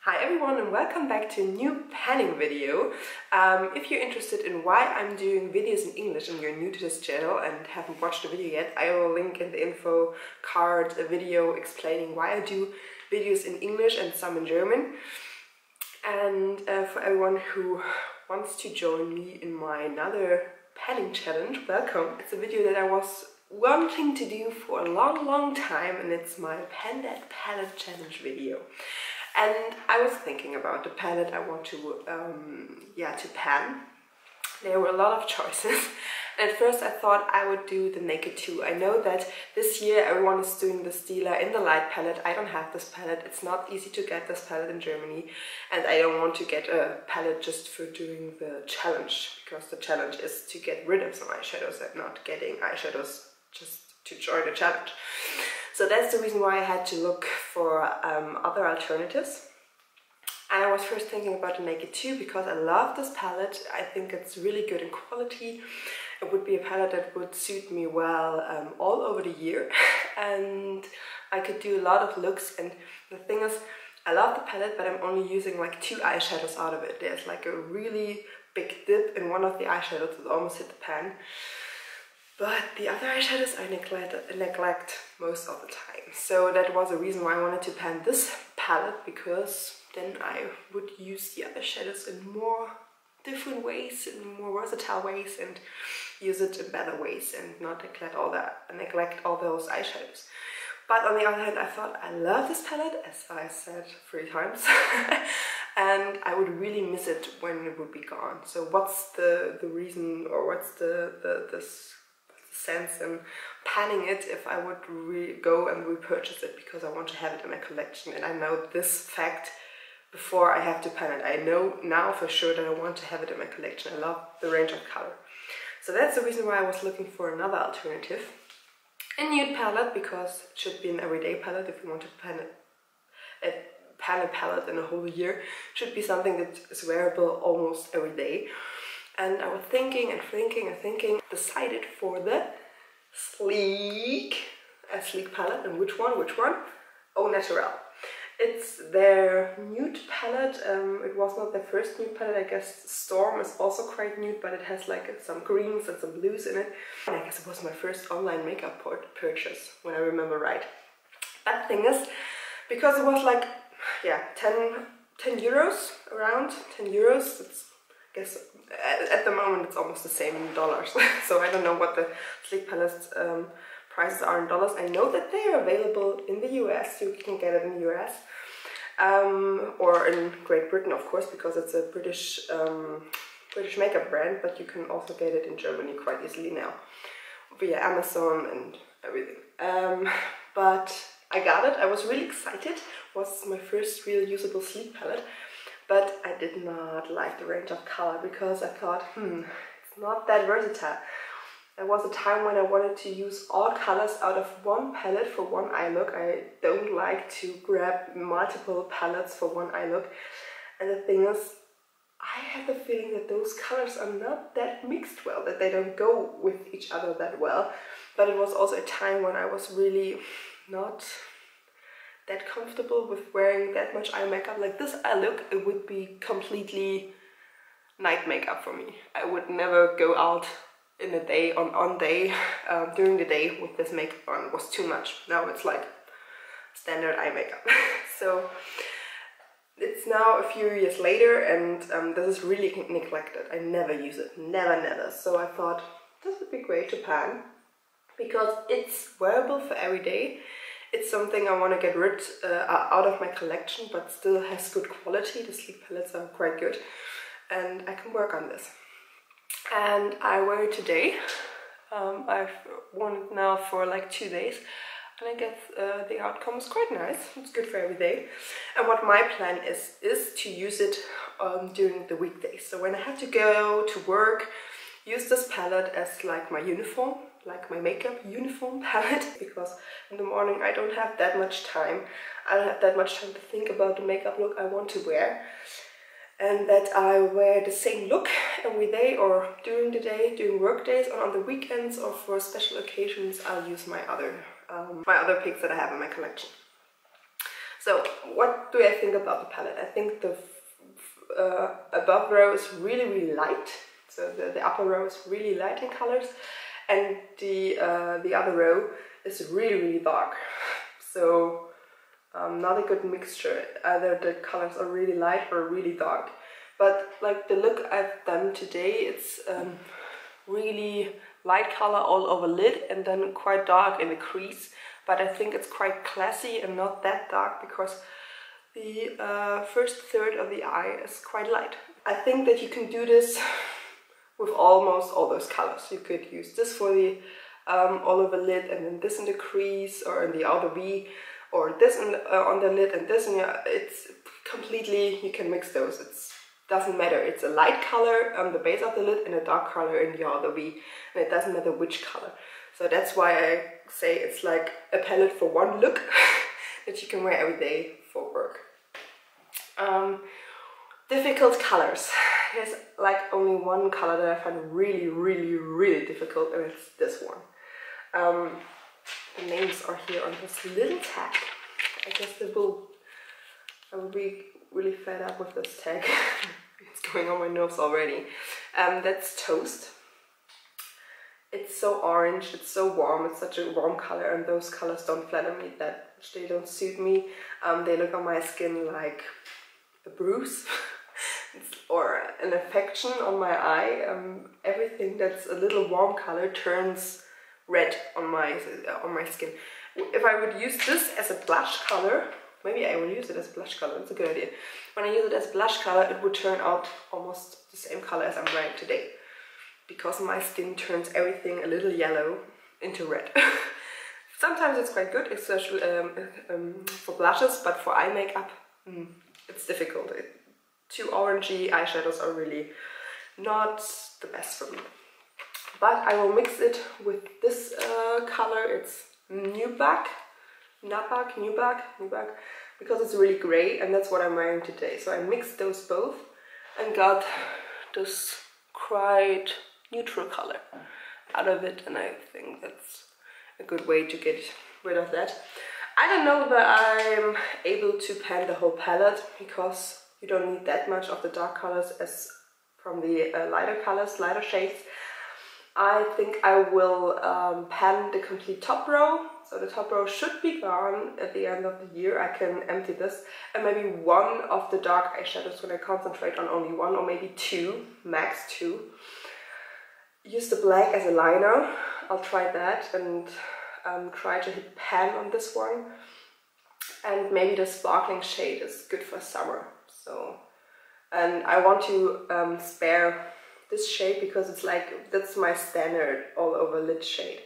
Hi everyone and welcome back to a new panning video. If you're interested in why I'm doing videos in English and you're new to this channel and haven't watched the video yet, I will link in the info card a video explaining why I do videos in English and some in German. And for everyone who wants to join me in my another panning challenge, welcome. It's a video that I was wanting to do for a long time, and it's my Pan That Palette Challenge video. And I was thinking about the palette I want to pan. There were a lot of choices. And at first I thought I would do the Naked 2. I know that this year everyone is doing the Stila in the light palette. I don't have this palette. It's not easy to get this palette in Germany. And I don't want to get a palette just for doing the challenge, because the challenge is to get rid of some eyeshadows and not getting eyeshadows just to join the challenge. So that's the reason why I had to look for other alternatives. And I was first thinking about the Naked 2 because I love this palette. I think it's really good in quality. It would be a palette that would suit me well all over the year. And I could do a lot of looks. And the thing is, I love the palette, but I'm only using like 2 eyeshadows out of it. There's like a really big dip in one of the eyeshadows that almost hit the pan. But the other eyeshadows I neglect most of the time. So that was a reason why I wanted to pan this palette, because then I would use the other shadows in more different ways, in more versatile ways, and use it in better ways and not neglect all those eyeshadows. But on the other hand, I thought I love this palette, as I said 3 times, and I would really miss it when it would be gone. So what's the reason, or what's the sense in panning it if I would go and repurchase it because I want to have it in my collection? And I know this fact before I have to pan it. I know now for sure that I want to have it in my collection. I love the range of color. So that's the reason why I was looking for another alternative. A nude palette, because it should be an everyday palette if you want to pan a palette in a whole year. It should be something that is wearable almost every day. And I was thinking, decided for the Sleek palette. And which one? Au Naturel. It's their nude palette. It was not their first nude palette. I guess Storm is also quite nude, but it has like some greens and some blues in it. And I guess it was my first online makeup purchase, when I remember right. But the thing is, because it was like, yeah, 10 euros, around 10 euros. It's, I guess at the moment it's almost the same in dollars. So I don't know what the Sleek palettes prices are in dollars. I know that they are available in the US. You can get it in the US or in Great Britain, of course, because it's a British makeup brand. But you can also get it in Germany quite easily now via Amazon and everything. But I got it. I was really excited. It was my first real usable Sleek palette. But I did not like the range of color because I thought, it's not that versatile. There was a time when I wanted to use all colors out of one palette for one eye look. I don't like to grab multiple palettes for one eye look. And the thing is, I had the feeling that those colors are not that mixed well, that they don't go with each other that well. But it was also a time when I was really not that comfortable with wearing that much eye makeup. Like this eye look, it would be completely night makeup for me. I would never go out in the day, during the day with this makeup on. It was too much. Now it's like standard eye makeup. So it's now a few years later, and this is really neglected. I never use it, never. So I thought this would be great to pan, because it's wearable for every day. It's something I want to get rid out of my collection, but still has good quality. The Sleek palettes are quite good, and I can work on this. And I wear it today. I've worn it now for like 2 days, and I guess the outcome is quite nice. It's good for every day. And what my plan is to use it during the weekdays. So when I have to go to work, use this palette as like my uniform, like my makeup uniform palette, because in the morning I don't have that much time. I don't have that much time to think about the makeup look I want to wear, and that I wear the same look every day or during the day, during work days, or on the weekends, or for special occasions I'll use my other picks that I have in my collection. So what do I think about the palette? I think the above row is really light, so the upper row is really light in colors, and the other row is really dark. So not a good mixture. Either the colors are really light or really dark. But like the look I've done today, it's really light color all over lid and then quite dark in the crease. But I think it's quite classy and not that dark because the first third of the eye is quite light. I think that you can do this with almost all those colors. You could use this for the all over lid, and then this in the crease or in the outer V, or this on the lid and this in your, it's completely, you can mix those. It doesn't matter. It's a light color on the base of the lid and a dark color in the outer V, and it doesn't matter which color. So that's why I say it's like a palette for one look that you can wear every day for work. Difficult colors. There's like only one color that I find really difficult, and it's this one. The names are here on this little tag. I guess I will be really fed up with this tag. It's going on my nerves already. That's Toast. It's so orange, it's so warm, it's such a warm color, and those colors don't flatter me that much, they don't suit me. They look on my skin like a bruise or an infection on my eye. Everything that's a little warm color turns red on my skin. If I would use this as a blush color, maybe I will use it as a blush color, it's a good idea. When I use it as a blush color, it would turn out almost the same color as I'm wearing today, because my skin turns everything a little yellow into red. Sometimes it's quite good, especially for blushes, but for eye makeup, it's difficult. Too orangey eyeshadows are really not the best for me. But I will mix it with this color. It's Nubac, because it's really grey, and that's what I'm wearing today. So I mixed those both and got this quite neutral color out of it, and I think that's a good way to get rid of that. I don't know that I'm able to pan the whole palette, because you don't need that much of the dark colors as from the lighter colors, lighter shades. I think I will pan the complete top row. So the top row should be gone at the end of the year. I can empty this, and maybe one of the dark eyeshadows when I concentrate on only one, or maybe two, max two. Use the black as a liner. I'll try that and try to hit pan on this one. And maybe the sparkling shade is good for summer. So, and I want to spare this shade because it's like, that's my standard all over lid shade.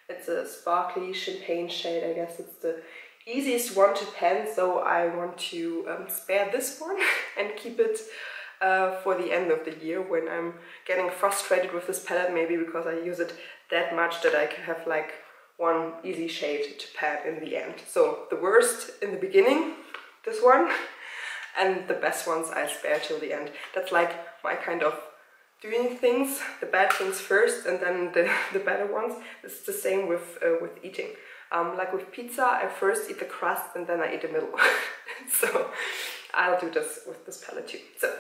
It's a sparkly champagne shade. I guess it's the easiest one to pan, so I want to spare this one and keep it for the end of the year, when I'm getting frustrated with this palette, maybe because I use it that much that I can have like one easy shade to pan in the end. So the worst in the beginning, this one, and the best ones I spare till the end. That's like my kind of doing things, the bad things first and then the better ones. It's the same with eating. Like with pizza, I first eat the crust and then I eat the middle. So I'll do this with this palette too. So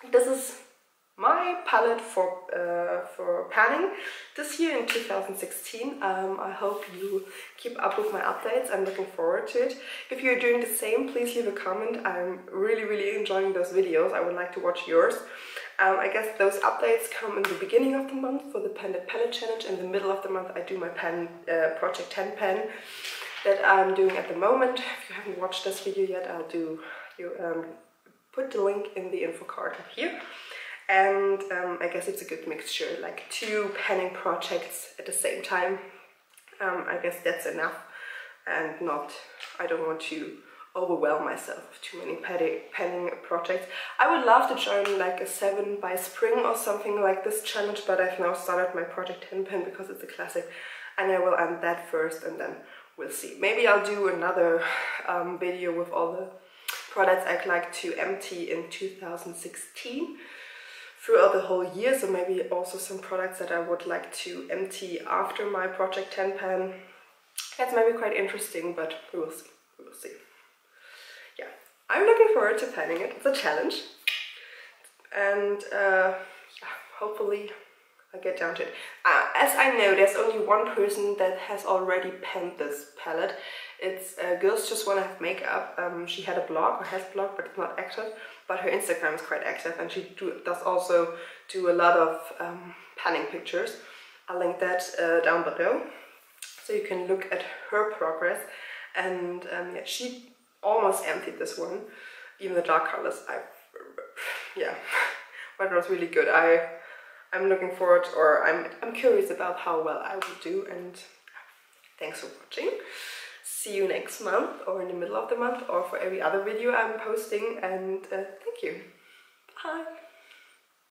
this is my palette for panning this year in 2016. I hope you keep up with my updates. I'm looking forward to it. If you're doing the same, please leave a comment. I'm really enjoying those videos. I would like to watch yours. I guess those updates come in the beginning of the month for the Panded Palette Challenge. In the middle of the month I do my Project 10 pen that I'm doing at the moment. If you haven't watched this video yet, I'll put the link in the info card here. And I guess it's a good mixture, like 2 penning projects at the same time. I guess that's enough, and I don't want to overwhelm myself with too many penning projects. I would love to join like a 7 by spring or something like this challenge, but I've now started my Project 10 pen because it's a classic, and I will end that first and then we'll see. Maybe I'll do another video with all the products I'd like to empty in 2016 throughout the whole year, so maybe also some products that I would like to empty after my Project 10 pen. That's maybe quite interesting, but we will see. I'm looking forward to panning it. It's a challenge, and hopefully I get down to it. As I know, there's only one person that has already penned this palette. It's Girls Just Wanna Have Makeup. She had a blog, or has a blog, but it's not active. But her Instagram is quite active, and she does also do a lot of panning pictures. I'll link that down below, so you can look at her progress. And yeah, she almost emptied this one. Even the dark colors, yeah, but it was really good. I'm looking forward, or I'm curious about how well I will do, and thanks for watching. See you next month, or in the middle of the month, or for every other video I'm posting, and thank you. Bye!